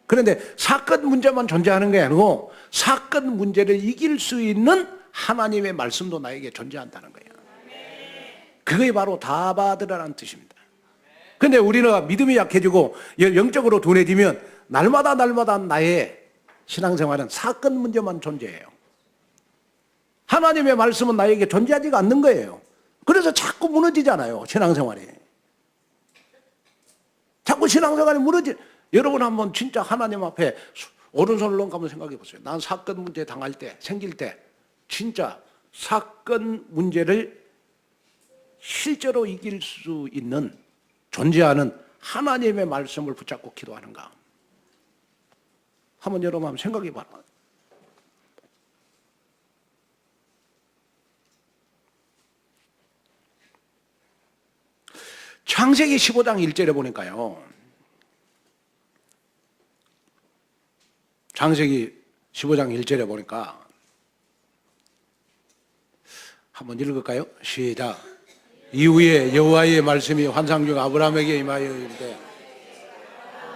그런데 사건 문제만 존재하는 게 아니고 사건 문제를 이길 수 있는 하나님의 말씀도 나에게 존재한다는 거예요. 그게 바로 다바드라는 뜻입니다. 그런데 우리가 믿음이 약해지고 영적으로 둔해지면 날마다 나의 신앙생활은 사건 문제만 존재해요. 하나님의 말씀은 나에게 존재하지가 않는 거예요. 그래서 자꾸 무너지잖아요, 신앙생활이. 자꾸 신앙생활이 여러분 한번 진짜 하나님 앞에 오른손을 놓고 한번 생각해 보세요. 난 사건 문제 당할 때, 생길 때 진짜 사건 문제를 실제로 이길 수 있는 존재하는 하나님의 말씀을 붙잡고 기도하는가? 한번 여러분 한번 생각해 봐라. 창세기 15장 1절에 보니까요, 창세기 15장 1절에 보니까 한번 읽을까요? 시작. 이후에 여호와의 말씀이 환상 중 아브라함에게 임하여 이르되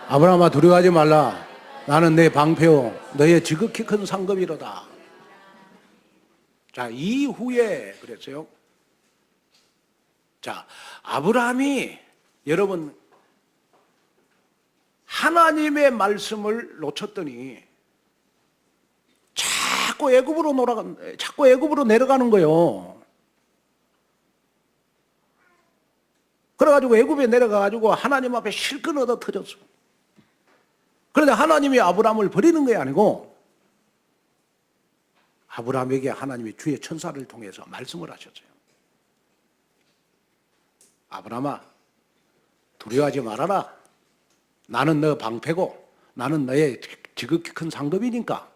아브라함아 두려워하지 말라. 나는 내 방패요 너의 지극히 큰 상급이로다. 자, 이후에 그랬어요. 자, 아브라함이 여러분 하나님의 말씀을 놓쳤더니 자꾸 애굽으로 내려가는 거예요. 그래가지고 애굽에 내려가가지고 하나님 앞에 실컷 얻어 터졌어. 그런데 하나님이 아브라함을 버리는 게 아니고 아브라함에게 하나님이 주의 천사를 통해서 말씀을 하셨어요. 아브라함아 두려워하지 말아라. 나는 너 방패고 나는 너의 지극히 큰 상급이니까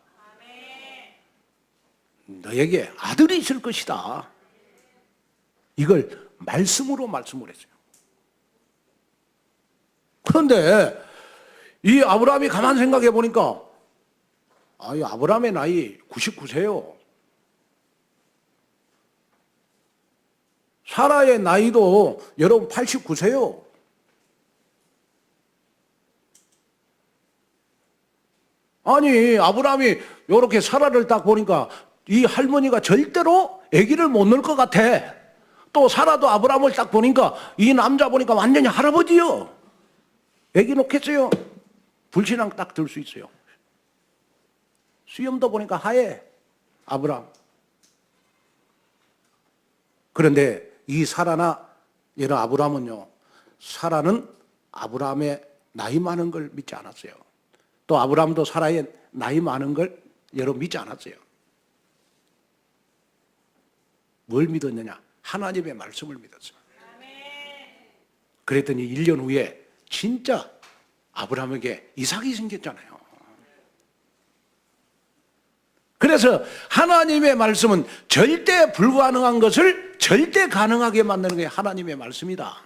너에게 아들이 있을 것이다. 이걸 말씀으로 말씀을 했어요. 그런데 이 아브라함이 가만 생각해 보니까 이 아브라함의 나이 99세요. 사라의 나이도 여러분 89세요. 아니 아브라함이 이렇게 사라를 딱 보니까 이 할머니가 절대로 아기를 못 낳을 것 같아. 또 사라도 아브라함을 딱 보니까 이 남자 보니까 완전히 할아버지요. 아기 놓겠어요? 불신앙 딱 들 수 있어요. 수염도 보니까 하얘 아브라함. 그런데 이 사라나 이런 아브라함은요, 사라는 아브라함의 나이 많은 걸 믿지 않았어요. 또 아브라함도 사라의 나이 많은 걸 여러분 믿지 않았어요. 뭘 믿었느냐? 하나님의 말씀을 믿었어요. 그랬더니 1년 후에 진짜 아브라함에게 이삭이 생겼잖아요. 그래서 하나님의 말씀은 절대 불가능한 것을 절대 가능하게 만드는 게 하나님의 말씀이다.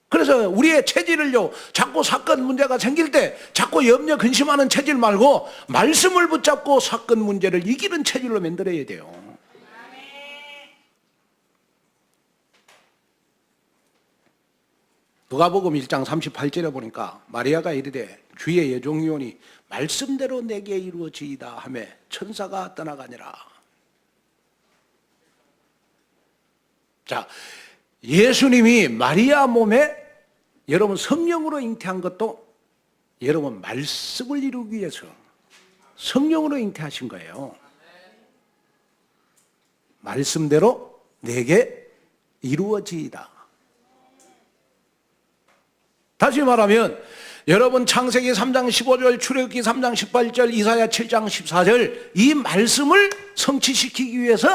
그래서 우리의 체질을요, 자꾸 사건 문제가 생길 때 자꾸 염려 근심하는 체질 말고 말씀을 붙잡고 사건 문제를 이기는 체질로 만들어야 돼요. 누가복음 1장 38절에 보니까 마리아가 이르되 주의 여종이오니 말씀대로 내게 이루어지이다 하며 천사가 떠나가니라. 자, 예수님이 마리아 몸에 여러분 성령으로 잉태한 것도 여러분 말씀을 이루기 위해서 성령으로 잉태하신 거예요. 말씀대로 내게 이루어지이다. 다시 말하면 여러분 창세기 3장 15절, 출애굽기 3장 18절, 이사야 7장 14절 이 말씀을 성취시키기 위해서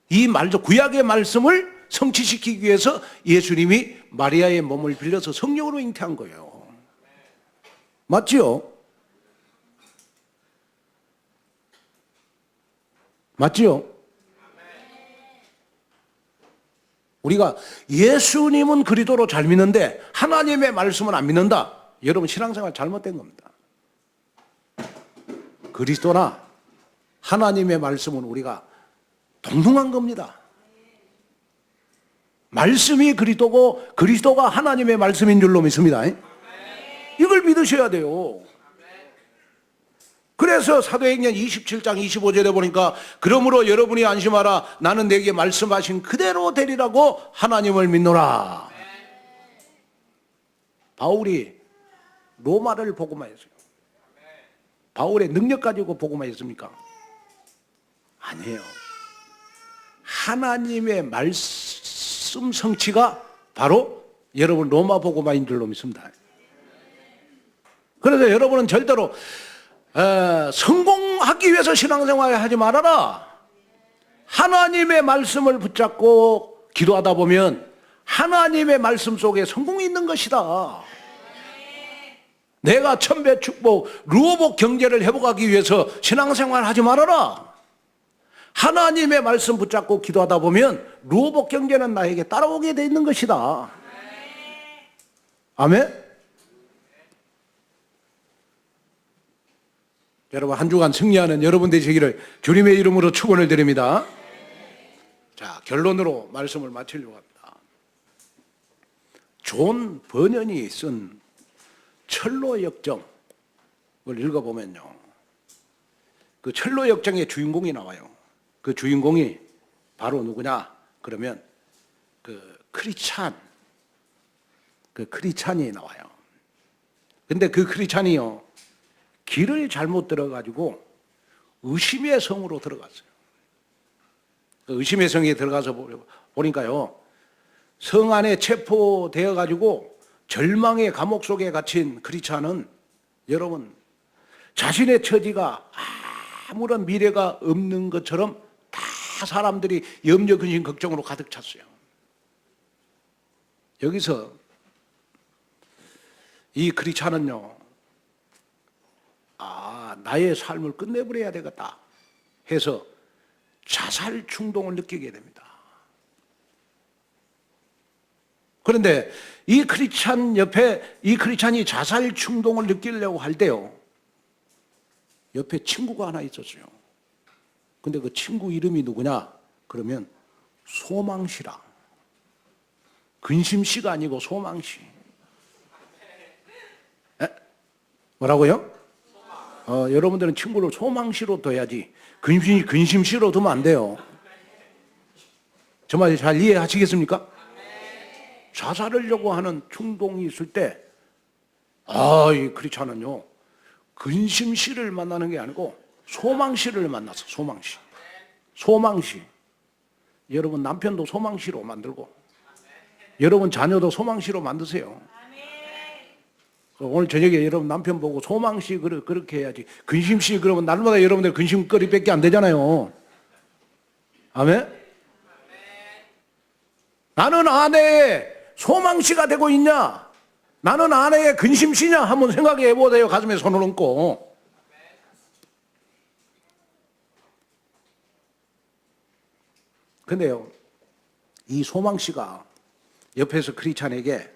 이 말도 구약의 말씀을 성취시키기 위해서 예수님이 마리아의 몸을 빌려서 성령으로 잉태한 거예요. 맞지요? 맞지요? 우리가 예수님은 그리스도로 잘 믿는데 하나님의 말씀은 안 믿는다. 여러분 신앙생활 잘못된 겁니다. 그리스도나 하나님의 말씀은 우리가 동등한 겁니다. 말씀이 그리스도고 그리스도가 하나님의 말씀인 줄로 믿습니다. 이걸 믿으셔야 돼요. 그래서 사도행전 27장 25절에 보니까 그러므로 여러분이 안심하라 나는 내게 말씀하신 그대로 되리라고 하나님을 믿노라. 바울이 로마를 복음화 했어요. 바울의 능력 가지고 복음화 했습니까? 아니에요. 하나님의 말씀 성취가 바로 여러분 로마 복음화인 줄로 믿습니다. 그래서 여러분은 절대로 성공하기 위해서 신앙생활을 하지 말아라. 하나님의 말씀을 붙잡고 기도하다 보면 하나님의 말씀 속에 성공이 있는 것이다. 내가 천배 축복, 루어복 경제를 회복하기 위해서 신앙생활을 하지 말아라. 하나님의 말씀 붙잡고 기도하다 보면 루어복 경제는 나에게 따라오게 돼 있는 것이다. 아멘? 여러분 한 주간 승리하는 여러분 되시기를 주님의 이름으로 축원을 드립니다. 자, 결론으로 말씀을 마치려고 합니다. 존 버년이 쓴 철로 역정을 읽어보면요, 그 철로 역정의 주인공이 나와요. 그 주인공이 바로 누구냐 그러면 그 크리찬이 나와요. 근데 그 크리찬이요 길을 잘못 들어가지고 의심의 성으로 들어갔어요. 그 의심의 성에 들어가서 보니까요, 성 안에 체포되어 가지고 절망의 감옥 속에 갇힌 크리찬은 여러분 자신의 처지가 아무런 미래가 없는 것처럼 다 사람들이 염려 근심 걱정으로 가득 찼어요. 여기서 이 크리찬은요, 나의 삶을 끝내버려야 되겠다 해서 자살 충동을 느끼게 됩니다. 그런데 이 크리스찬 옆에 이 크리스찬이 자살 충동을 느끼려고 할 때요, 옆에 친구가 하나 있었어요. 근데 그 친구 이름이 누구냐? 그러면 소망씨라. 근심씨가 아니고 소망씨. 에? 뭐라고요? 여러분들은 친구를 소망씨로 둬야지 근심씨로 두면 안 돼요. 정말 잘 이해하시겠습니까? 자살하려고 하는 충동이 있을 때, 이 크리스찬은요, 근심씨를 만나는 게 아니고 소망씨를 만났어. 소망씨. 여러분 남편도 소망씨로 만들고, 여러분 자녀도 소망씨로 만드세요. 오늘 저녁에 여러분 남편 보고 소망씨 그렇게 해야지. 근심씨 그러면 날마다 여러분들 근심거리밖에 안 되잖아요. 아멘? 나는 아내의 소망씨가 되고 있냐? 나는 아내의 근심씨냐? 한번 생각해 보세요. 가슴에 손을 얹고. 근데요, 이 소망씨가 옆에서 크리스찬에게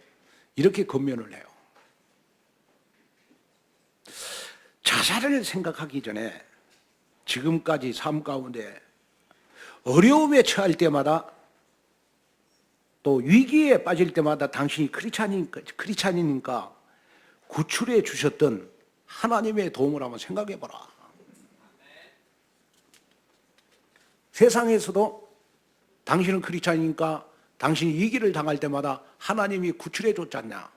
이렇게 권면을 해요. 자살을 생각하기 전에 지금까지 삶 가운데 어려움에 처할 때마다 또 위기에 빠질 때마다 당신이 크리스찬이니까 구출해 주셨던 하나님의 도움을 한번 생각해 보라. 세상에서도 당신은 크리스찬이니까 당신이 위기를 당할 때마다 하나님이 구출해 줬지 않냐?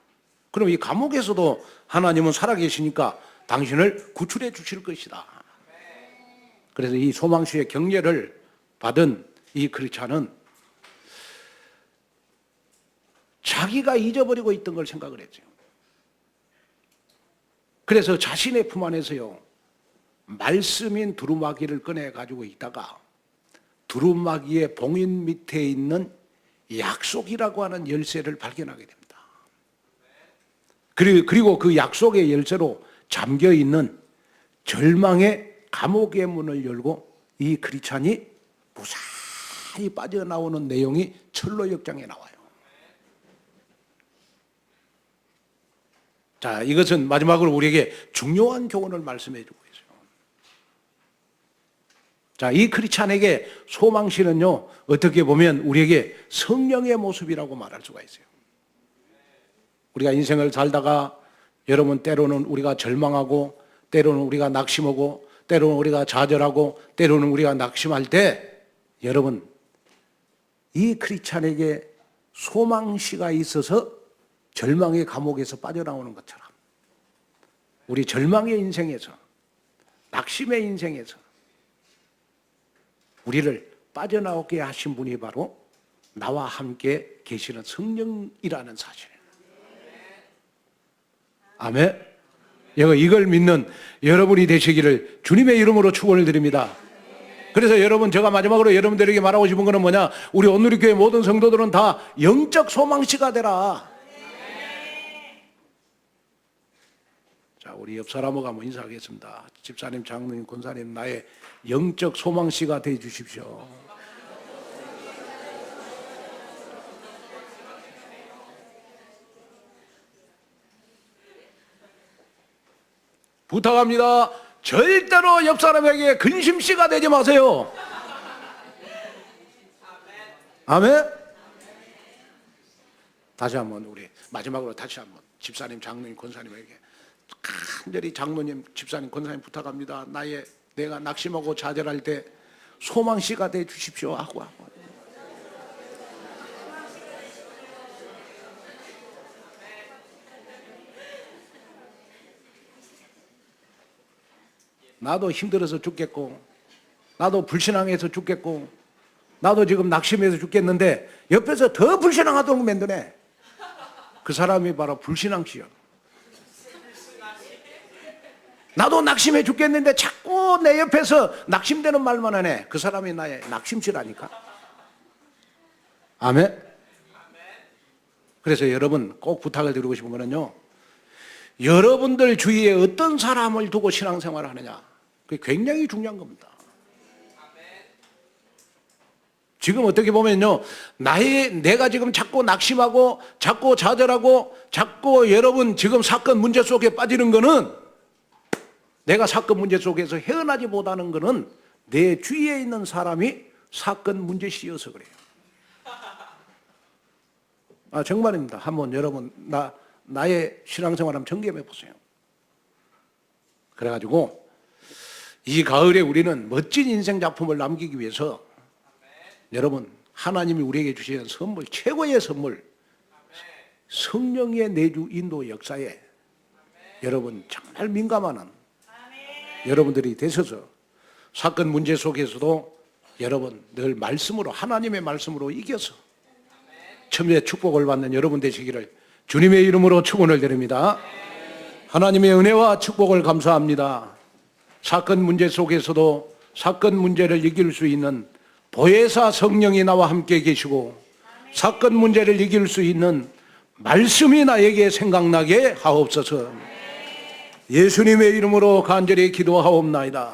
그럼 이 감옥에서도 하나님은 살아계시니까 당신을 구출해 주실 것이다. 그래서 이 소망씨의 격려를 받은 이 크리스찬은 자기가 잊어버리고 있던 걸 생각을 했죠. 그래서 자신의 품 안에서요, 말씀인 두루마기를 꺼내 가지고 있다가 두루마기의 봉인 밑에 있는 약속이라고 하는 열쇠를 발견하게 됩니다. 그리고 그 약속의 열쇠로 잠겨 있는 절망의 감옥의 문을 열고 이 크리스찬이 무사히 빠져나오는 내용이 철로 역장에 나와요. 자, 이것은 마지막으로 우리에게 중요한 교훈을 말씀해 주고 있어요. 자, 이 크리스찬에게 소망씨는요, 어떻게 보면 우리에게 성령의 모습이라고 말할 수가 있어요. 우리가 인생을 살다가 여러분 때로는 우리가 절망하고, 때로는 우리가 낙심하고, 때로는 우리가 좌절하고, 때로는 우리가 낙심할 때, 여러분 이 크리스찬에게 소망씨가 있어서 절망의 감옥에서 빠져나오는 것처럼 우리 절망의 인생에서, 낙심의 인생에서 우리를 빠져나오게 하신 분이 바로 나와 함께 계시는 성령이라는 사실. 아멘. 이걸 믿는 여러분이 되시기를 주님의 이름으로 축원을 드립니다. 그래서 여러분, 제가 마지막으로 여러분들에게 말하고 싶은 것은 뭐냐? 우리 온누리교회 모든 성도들은 다 영적 소망씨가 되라. 자, 우리 옆 사람하고 한번 인사하겠습니다. 집사님, 장로님, 권사님, 나의 영적 소망씨가 되어 주십시오. 부탁합니다. 절대로 옆 사람에게 근심씨가 되지 마세요. 아멘. 다시 한번 우리 마지막으로 다시 한번 집사님, 장로님, 권사님에게 간절히 장로님, 집사님, 권사님 부탁합니다. 내가 낙심하고 좌절할 때 소망씨가 돼 주십시오 하고. 나도 힘들어서 죽겠고, 나도 불신앙해서 죽겠고, 나도 지금 낙심해서 죽겠는데 옆에서 더 불신앙하도록 만드네. 그 사람이 바로 불신앙씨요. 나도 낙심해 죽겠는데 자꾸 내 옆에서 낙심되는 말만 하네. 그 사람이 나의 낙심씨라니까. 아멘. 그래서 여러분 꼭 부탁을 드리고 싶은 거는요, 여러분들 주위에 어떤 사람을 두고 신앙생활을 하느냐, 그게 굉장히 중요한 겁니다. 지금 어떻게 보면요, 내가 지금 자꾸 낙심하고, 자꾸 좌절하고, 자꾸 여러분 지금 사건 문제 속에 빠지는 거는, 내가 사건 문제 속에서 헤어나지 못하는 거는 내 주위에 있는 사람이 사건 문제시여서 그래요. 정말입니다. 한번 여러분, 나의 신앙생활 한번 점검해 보세요. 그래가지고, 이 가을에 우리는 멋진 인생 작품을 남기기 위해서 여러분, 하나님이 우리에게 주시는 선물, 최고의 선물, 성령의 내주 인도 역사에 여러분 정말 민감한 여러분들이 되셔서 사건 문제 속에서도 여러분 늘 말씀으로, 하나님의 말씀으로 이겨서 첨예의 축복을 받는 여러분 되시기를 주님의 이름으로 축원을 드립니다. 하나님의 은혜와 축복을 감사합니다. 사건 문제 속에서도 사건 문제를 이길 수 있는 보혜사 성령이 나와 함께 계시고, 사건 문제를 이길 수 있는 말씀이 나에게 생각나게 하옵소서. 예수님의 이름으로 간절히 기도하옵나이다.